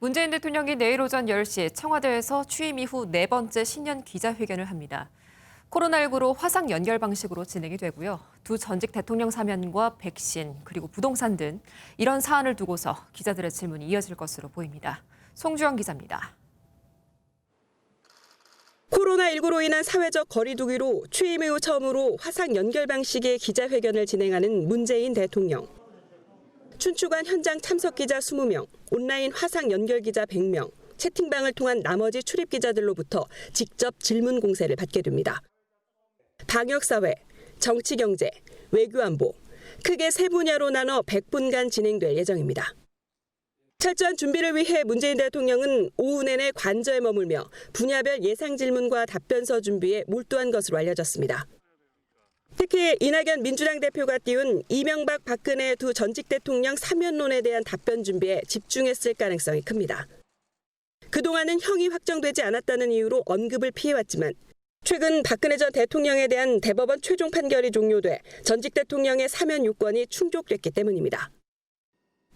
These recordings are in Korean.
문재인 대통령이 내일 오전 10시 청와대에서 취임 이후 네 번째 신년 기자회견을 합니다. 코로나19로 화상 연결 방식으로 진행이 되고요. 두 전직 대통령 사면과 백신, 그리고 부동산 등 이런 사안을 두고서 기자들의 질문이 이어질 것으로 보입니다. 송주영 기자입니다. 코로나19로 인한 사회적 거리 두기로 취임 이후 처음으로 화상 연결 방식의 기자회견을 진행하는 문재인 대통령. 춘추관 현장 참석 기자 20명, 온라인 화상 연결 기자 100명, 채팅방을 통한 나머지 출입 기자들로부터 직접 질문 공세를 받게 됩니다. 방역사회, 정치경제, 외교안보, 크게 세 분야로 나눠 100분간 진행될 예정입니다. 철저한 준비를 위해 문재인 대통령은 오후 내내 관저에 머물며 분야별 예상 질문과 답변서 준비에 몰두한 것으로 알려졌습니다. 특히 이낙연 민주당 대표가 띄운 이명박 박근혜 두 전직 대통령 사면론에 대한 답변 준비에 집중했을 가능성이 큽니다. 그동안은 형이 확정되지 않았다는 이유로 언급을 피해왔지만 최근 박근혜 전 대통령에 대한 대법원 최종 판결이 종료돼 전직 대통령의 사면 요건이 충족됐기 때문입니다.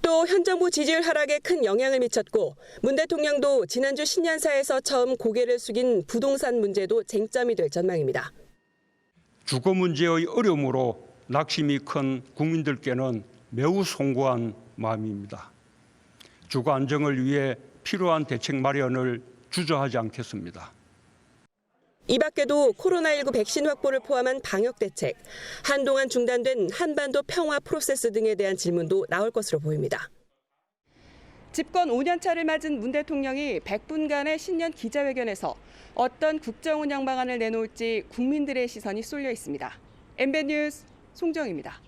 또 현 정부 지지율 하락에 큰 영향을 미쳤고 문 대통령도 지난주 신년사에서 처음 고개를 숙인 부동산 문제도 쟁점이 될 전망입니다. 주거 문제의 어려움으로 낙심이 큰 국민들께는 매우 송구한 마음입니다. 주거 안정을 위해 필요한 대책 마련을 주저하지 않겠습니다. 이 밖에도 코로나19 백신 확보를 포함한 방역 대책, 한동안 중단된 한반도 평화 프로세스 등에 대한 질문도 나올 것으로 보입니다. 집권 5년 차를 맞은 문 대통령이 100분간의 신년 기자회견에서 어떤 국정운영 방안을 내놓을지 국민들의 시선이 쏠려 있습니다. MBN 뉴스 송정입니다.